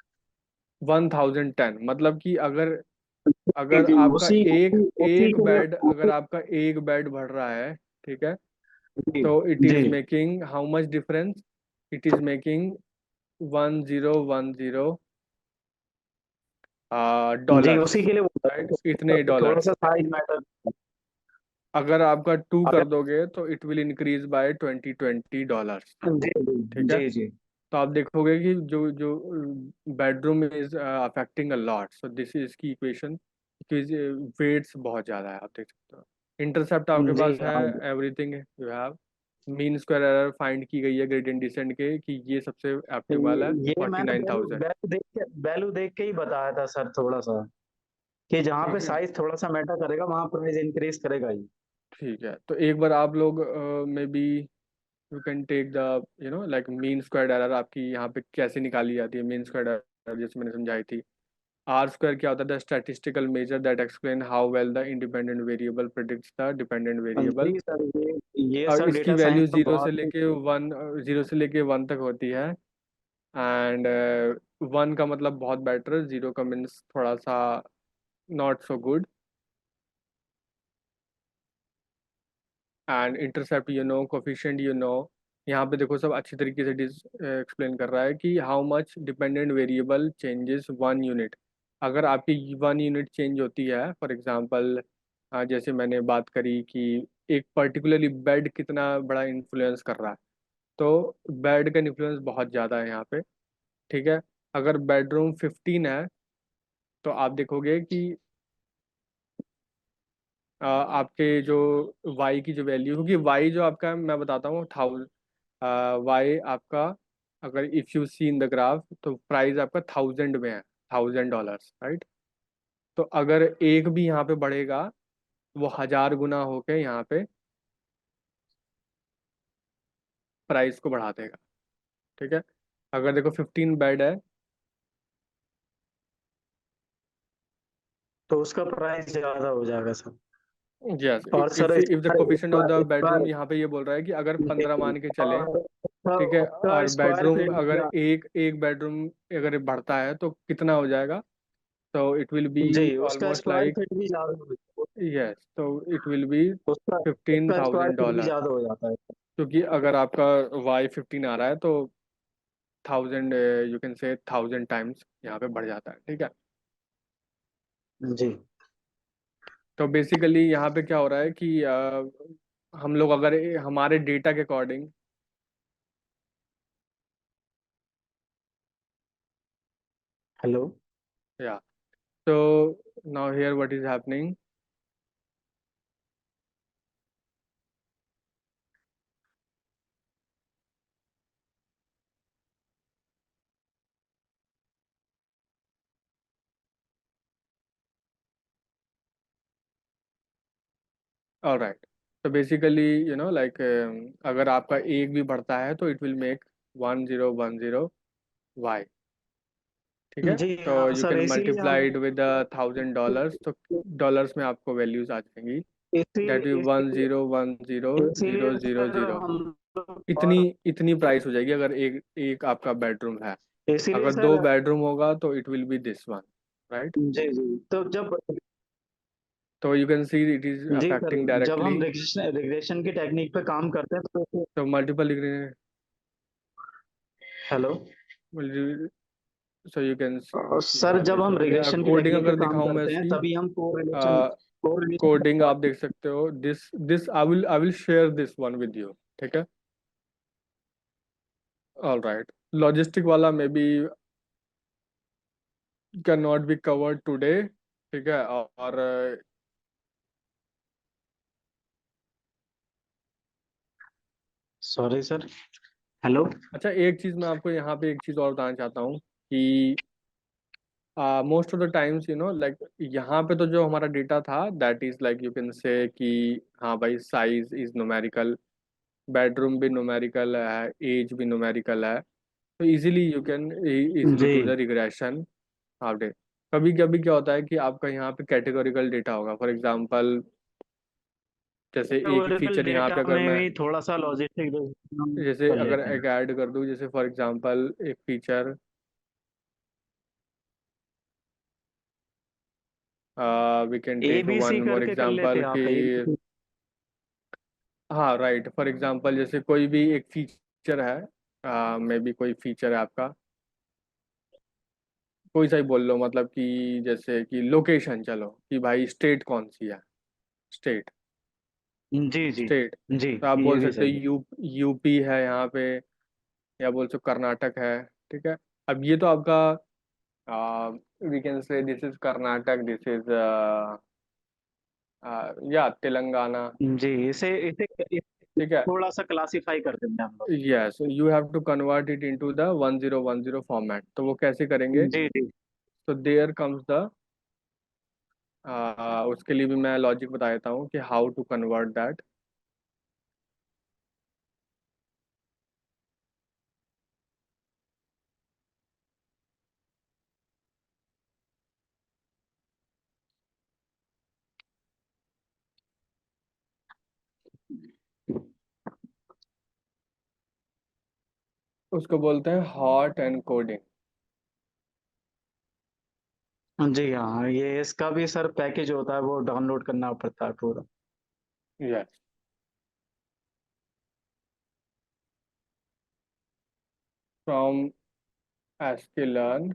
1010, मतलब कि अगर जी अगर जी, आपका उसी एक उसी उसी एक के लिए बेड अगर आपका एक बेड बढ़ रहा है, ठीक है, जी तो इट जी is making how much difference? It is making 1010 जी, डॉलर्स, उसी के लिए राइट, इतने थोड़ा डॉलर्स। सा साइज मैटर। अगर आपका 2 अगर कर दोगे तो इट विल इंक्रीज बाय $20 जी ठीक है। जी जी तो आप देखोगे कि जो जो bedroom is affecting a lot, so this is की इक्वेशन, वेट्स बहुत ज़्यादा है, आप देख सकते हो। इंटरसेप्ट आपके जी पास है, हाँ, everything you have. Mean square error find की गई है ग्रेडियंट डिसेंट के, कि ये सबसे ऑप्टिमल है, ये फोर्टी मैंने नाइन वैल्यू थाउजेंड वैल्यू देख के ही बताया था सर, थोड़ा सा कि जहाँ पे ठीक है। साइज थोड़ा सा मैटर करेगा वहां प्राइस इंक्रीज करेगा ही। ठीक है, तो एक बार आप लोग maybe you can take the, like mean square error आपकी यहाँ पे कैसे निकाली जाती है। मीन स्क्वायर एरर जैसे मैंने समझाई थी, आर स्क्वायर क्या होता है? The statistical measure that explain how well the independent variable predicts the dependent variable. जी सर, ये और सर इसकी डेटा साइंस वैल्यू तो जीरो से बहुत ही। लेके वन, 0 से लेके 1 तक होती है। एंड 1 का मतलब बहुत बेटर, 0 का मीन्स थोड़ा सा not so good. And intercept coefficient यहाँ पे देखो सब अच्छी तरीके से एक्सप्लेन कर रहा है कि how much dependent variable changes 1 unit. अगर आपकी 1 यूनिट चेंज होती है, फॉर एग्जांपल जैसे मैंने बात करी कि एक पर्टिकुलरली बेड कितना बड़ा इन्फ्लुएंस कर रहा है, तो बेड का इन्फ्लुएंस बहुत ज़्यादा है यहाँ पे। ठीक है। अगर बेडरूम 15 है, तो आप देखोगे कि आपके जो वाई की जो वैल्यू, क्योंकि वाई जो आपका है, मैं बताता हूँ, वाई आपका, अगर if you see in the graph, तो प्राइस आपका 1000 में है, $1000, राइट। तो अगर एक भी यहाँ पे बढ़ेगा, वो 1000 गुना होके यहाँ पे प्राइस को बढ़ा देगा। ठीक है। अगर देखो 15 बेड है, तो उसका प्राइस ज्यादा हो जाएगा सर। यस, और sir if the coefficient of the इसका बेडरूम, यहाँ पे ये बोल रहा है कि अगर 15 मान के चले, और ठीक है, उसका और स्क्वायर बेडरूम फीट अगर क्या। एक एक बेडरूम अगर बढ़ता है तो कितना हो जाएगा? तो इट विल बी जी, उसका ऑलमोस्ट स्क्वायर लाइक, फीट भी ज्यादा होगा। yes, so it will be उसका फिफ्टीन उसका स्क्वायर थाउजेंड फिर भी डॉलर ज्यादा हो जाता है। क्योंकि अगर आपका वाई 15 आ रहा है तो 1000, यू कैन से 1000 टाइम्स यहाँ पे बढ़ जाता है, ठीक है। जी तो बेसिकली यहाँ पे क्या हो रहा है कि हम लोग अगर हमारे डेटा के अकॉर्डिंग, हेलो। या तो now here what is happening. Alright, तो बेसिकली लाइक अगर आपका एक भी बढ़ता है तो इट विल मेक 1010 वाई, ठीक है। जी तो हाँ यू सर, कैन इसीलिए हम मल्टीप्लाई इट विद $1000, तो डॉलर्स में आपको वैल्यूज आ जाएंगी। दैट भी वन इसीलिए जीरो वन जीरो इसीलिए जीरो जीरो सर जीरो हम लोग इतनी इतनी प्राइस हो जाएगी अगर एक एक आपका बेडरूम है। इसीलिए अगर सर। 2 बेडरूम होगा तो it will be this one, right. जी जी। तो जब तो you can see it is जी सर, अफेक्टिंग जब डायरेक्टली। हम रिग्रेशन की टेक्निक पे काम करते हैं तो तो multiple, hello. So you can, sir जब हम या रिग्रेशन की कोडिंग टेक्निक पे अगर काम दिखाऊं मैं करते हैं इसकी, तभी हम कोरिलेशन कोडिंग आप देख सकते हो। This this I will share this one with you, ठीक है। ऑल राइट, लॉजिस्टिक वाला may be can not be covered today, ठीक है। और सॉरी सर। हेलो। अच्छा, एक चीज मैं आपको यहाँ पे एक चीज और बताना चाहता हूँ कि most of the times like यहाँ पे तो जो हमारा डेटा था that is like you can say कि हाँ भाई, साइज इज न्यूमेरिकल, बेडरूम भी न्यूमेरिकल है, एज भी न्यूमेरिकल है। तो इजीली यू कैन इजीली जी डू द रिग्रेशन अपडेट। कभी कभी क्या होता है कि आपका यहाँ पे कैटेगोरिकल डेटा होगा, फॉर एग्जांपल जैसे एक कैटेगोरिकल फीचर यहाँ डेटा पे अगर में मैं, भी थोड़ा सा लॉजिस्टिक जैसे कर अगर लेते हैं। एक ऐड कर दूँ, जैसे फॉर एग्जांपल एक feature we can take one ABC more करके कर लेते एग्जांपल हैं कि, आप ABC। हाँ राइट, फॉर एग्जांपल जैसे कोई भी एक फीचर है, मे बी कोई फीचर है आपका, कोई सा ही बोल लो, मतलब कि जैसे कि लोकेशन, चलो कि भाई स्टेट कौन सी है, स्टेट, जी जी स्टेट। जी। तो आप ये बोल भी सकते सही हो है। यूपी है यहाँ पे, या बोल सकते हो कर्नाटक है, ठीक है। अब ये तो आपका, we can say this is Karnataka, this is या तेलंगाना, जी इसे इसे इसे ठीक है। थोड़ा सा क्लासिफाई कर देंगे हम लोग। Yes, you have to convert it into the 1010 format. तो वो कैसे करेंगे? जी जी। तो देयर कम्स द, उसके लिए भी मैं लॉजिक बता देता हूँ कि हाउ टू कन्वर्ट दैट। उसको बोलते हैं हॉट एंड कोडिंग। जी हाँ, ये इसका भी सर पैकेज होता है, वो डाउनलोड करना पड़ता है पूरा। Yes, from sklearn।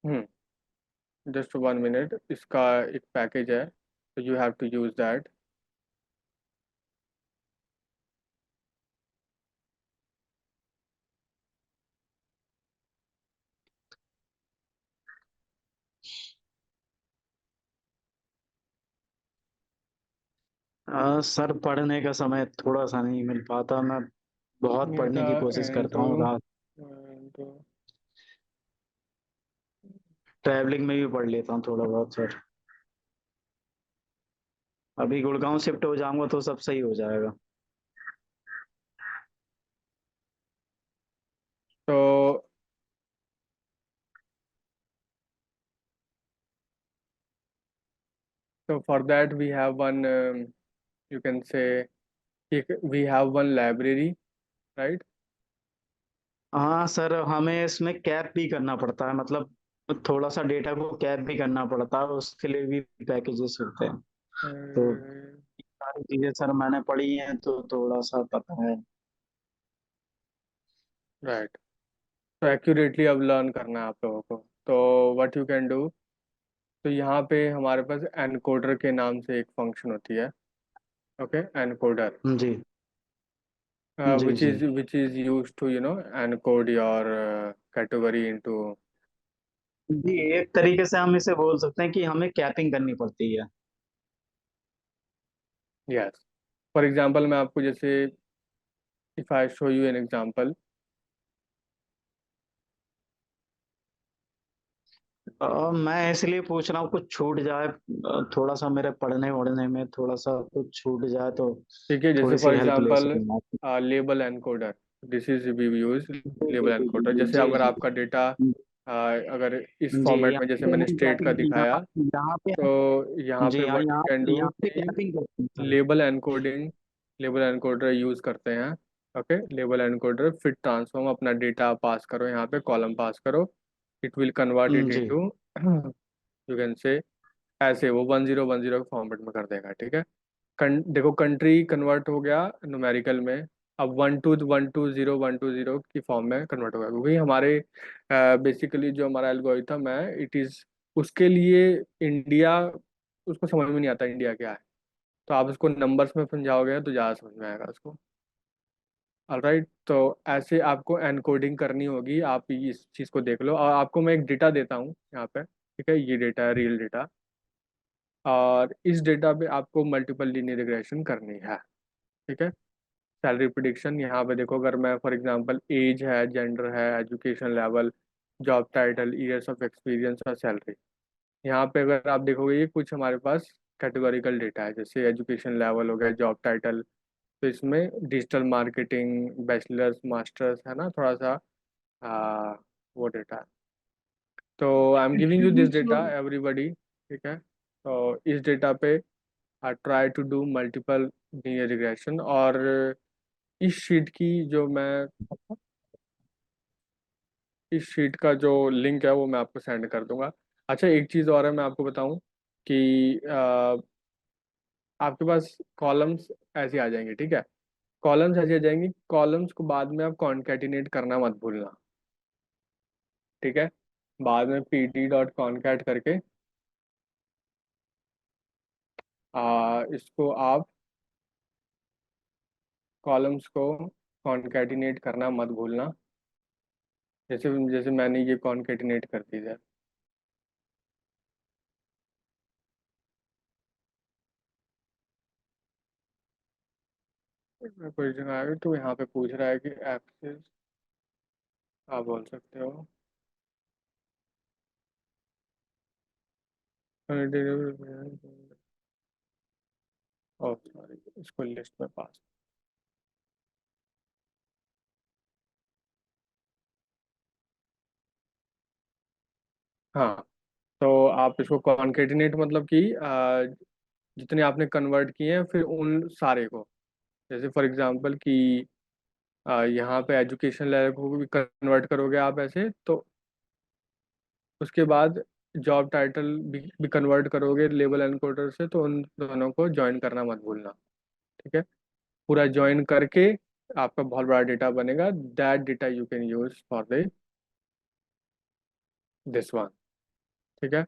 Hmm. Just 1 minute, इसका एक पैकेज है, तो you have to use that. Sir पढ़ने का समय थोड़ा सा नहीं मिल पाता, मैं बहुत पढ़ने मेटा की कोशिश करता एंड्रो हूँ रात। एंड्रो ट्रैवलिंग में भी पढ़ लेता हूँ थोड़ा बहुत सर। अभी गुड़गांव शिफ्ट हो जाऊंगा तो सब सही हो जाएगा। तो for that we have one, you can say we have one library, right? हाँ सर, हमें इसमें कैप भी करना पड़ता है, मतलब थोड़ा सा डेटा को कैप भी करना पड़ता है, उसके लिए भी पैकेजेस होते हैं। तो सारी चीजें सर मैंने पढ़ी हैं तो थोड़ा सा पता है। राइट। तो एक्यूरेटली अब लर्न करना है आप लोगों को। तो व्हाट यू कैन डू, तो यहाँ पे हमारे पास एनकोडर के नाम से एक फंक्शन होती है। ओके, एनकोडर, जी जी which जी is used to encode your category into. जी, एक तरीके से हम इसे बोल सकते हैं कि हमें कैपिंग करनी पड़ती है। यस, फॉर एग्जांपल मैं आपको जैसे, if I show you an example. मैं इसलिए पूछ रहा हूँ कुछ छूट जाए, थोड़ा सा मेरे पढ़ने वढ़ने में थोड़ा सा कुछ छूट जाए तो ठीक है, जैसे थोड़ी फॉर सी हेल्प ले एग्जांपल सकूंगा। Label encoder, this is we use label encoder. जैसे जी अगर जी आपका डेटा अगर इस जी, फॉर्मेट में यहाँ जैसे पे मैंने हम स्टेट का दिखाया, यहाँ पे तो यहाँ जी पे हाँ, व्हाट यू कैन डू यहाँ पे कि कैपिंग करते हैं सर। लेबल एनकोडर यूज करते हैं। Okay, label encoder fit transform, अपना डेटा पास करो, यहाँ पे कॉलम पास करो, इट विल कन्वर्ट इट जी इनटू यू कैन से, ऐसे वो 1010 फॉर्मेट में कर देगा। ठीक है, देखो कंट्री कन्वर्ट हो गया न्यूमेरिकल में, अब 1 2 1 2 0 1 2 0 की फॉर्म में कन्वर्ट हो गया, क्योंकि हमारे बेसिकली जो हमारा एल्गोरिथम है इट इज़, उसके लिए इंडिया, उसको समझ में नहीं आता इंडिया क्या है। तो आप उसको नंबर्स में समझाओगे तो ज़्यादा समझ में आएगा उसको। ऑलराइट, तो ऐसे आपको एनकोडिंग करनी होगी, आप इस चीज़ को देख लो, और आपको मैं एक डेटा देता हूँ यहाँ पे। ठीक है, ये डेटा है, रियल डेटा, और इस डेटा पे आपको मल्टीपल लीनियर रिग्रेशन करनी है। ठीक है, सैलरी प्रिडिक्शन यहाँ पे देखो, अगर मैं फॉर एग्जांपल एज है, जेंडर है, education level, job title, years of experience और सैलरी, यहाँ पे अगर आप देखोगे ये कुछ हमारे पास कैटेगोरिकल डेटा है, जैसे एजुकेशन लेवल हो गया, जॉब टाइटल, तो इसमें डिजिटल मार्केटिंग, बैचलर्स, मास्टर्स है ना, थोड़ा सा आ, वो डेटा है। तो I am giving you this data sir everybody. ठीक है, तो इस डेटा पे try to do multiple linear regression, और इस शीट की जो मैं, इस शीट का जो लिंक है वो मैं आपको सेंड कर दूंगा। अच्छा, एक चीज़ और है, मैं आपको बताऊं कि आपके पास कॉलम्स ऐसे आ जाएंगे। ठीक है, कॉलम्स ऐसे आ जाएंगी, कॉलम्स को बाद में आप कॉन्कैटिनेट करना मत भूलना। ठीक है, बाद में पी डी डॉट कॉन्कैट करके इसको आप कॉलम्स को कॉन्कैटिनेट करना मत भूलना, जैसे जैसे मैंने ये कॉन्कैटिनेट कर दी है। कोई जगह आ गई तो यहाँ पे पूछ रहा है कि एक्सेस, आप बोल सकते हो। ओह सॉरी, इसको लिस्ट में पास। हाँ, तो आप इसको कॉन्केटिनेट मतलब कि जितने आपने कन्वर्ट किए हैं फिर उन सारे को, जैसे फॉर एग्जांपल कि यहाँ पे एजुकेशन लेवल को भी कन्वर्ट करोगे आप ऐसे, तो उसके बाद जॉब टाइटल भी कन्वर्ट करोगे लेबल एनकोडर से, तो उन दोनों को ज्वाइन करना मत भूलना। ठीक है, पूरा ज्वाइन करके आपका बहुत बड़ा डेटा बनेगा, that data you can use for the this one. ठीक है,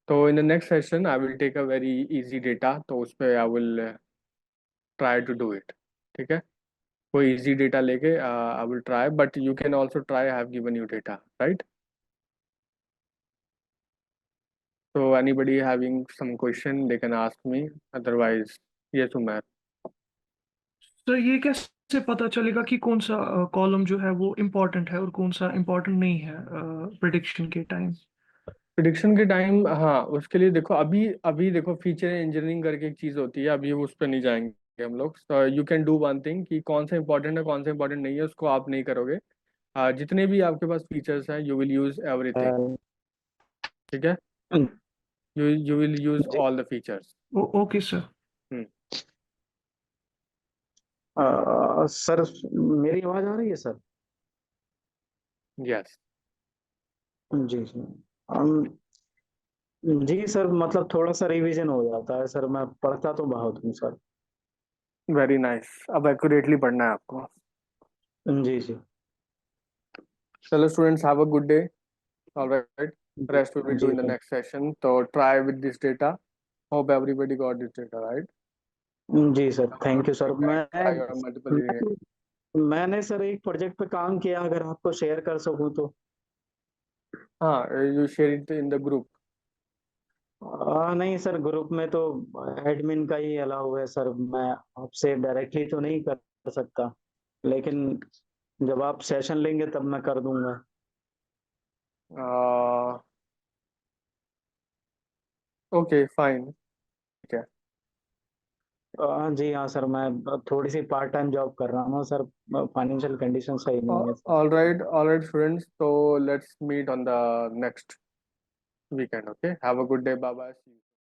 तो in the next session I will take a very easy data, तो उस पर I will try to do it. ठीक है, कोई इजी डेटा लेके I will try, but you can also try, I have given you data, right? So anybody having some question they can ask me, otherwise yes Umair. Sir ये कैसे पता चलेगा कि कौन सा कॉलम जो है वो इम्पोर्टेंट है और कौन सा इम्पोर्टेंट नहीं है प्रिडिक्शन के टाइम? प्रिडिक्शन के टाइम, हाँ उसके लिए देखो, अभी अभी देखो फीचर इंजीनियरिंग करके एक चीज़ होती है, अभी उस पर नहीं जाएंगे हम लोग। You can do one thing कि कौन सा इंपॉर्टेंट है कौन सा इंपॉर्टेंट नहीं है उसको आप नहीं करोगे। जितने भी आपके पास फीचर्स हैं यू विल यूज एवरीथिंग। ठीक है, यू विल यूज जी all the features. Okay sir. Sir मेरी आवाज आ रही है सर? Yes. जी जी। जी सर, मतलब थोड़ा सा रिवीजन हो जाता है सर, मैं पढ़ता तो बहुत हूँ सर। Very nice. अब एक्यूरेटली पढ़ना है आपको. जी जी। चलो students, have a good day. All right. Rest we will do जी in the sir. next session. So try with this data. Hope everybody got this data, right? जी sir, Have a thank good you sir. feedback. Try your multiple. मैंने sir एक project पे काम किया, अगर आपको share कर सकूं तो। You share it in the group. नहीं सर, ग्रुप में तो एडमिन का ही अलाउ है सर, मैं आपसे डायरेक्टली तो नहीं कर सकता, लेकिन जब आप सेशन लेंगे तब मैं कर दूंगा। Uh, okay, fine. Okay. जी हाँ सर, मैं थोड़ी सी पार्ट टाइम जॉब कर रहा हूँ सर, फाइनेंशियल कंडीशन सही नहीं है sir. All right, students. So let's meet on the next weekend. Okay. Have a good day. Bye bye. See you.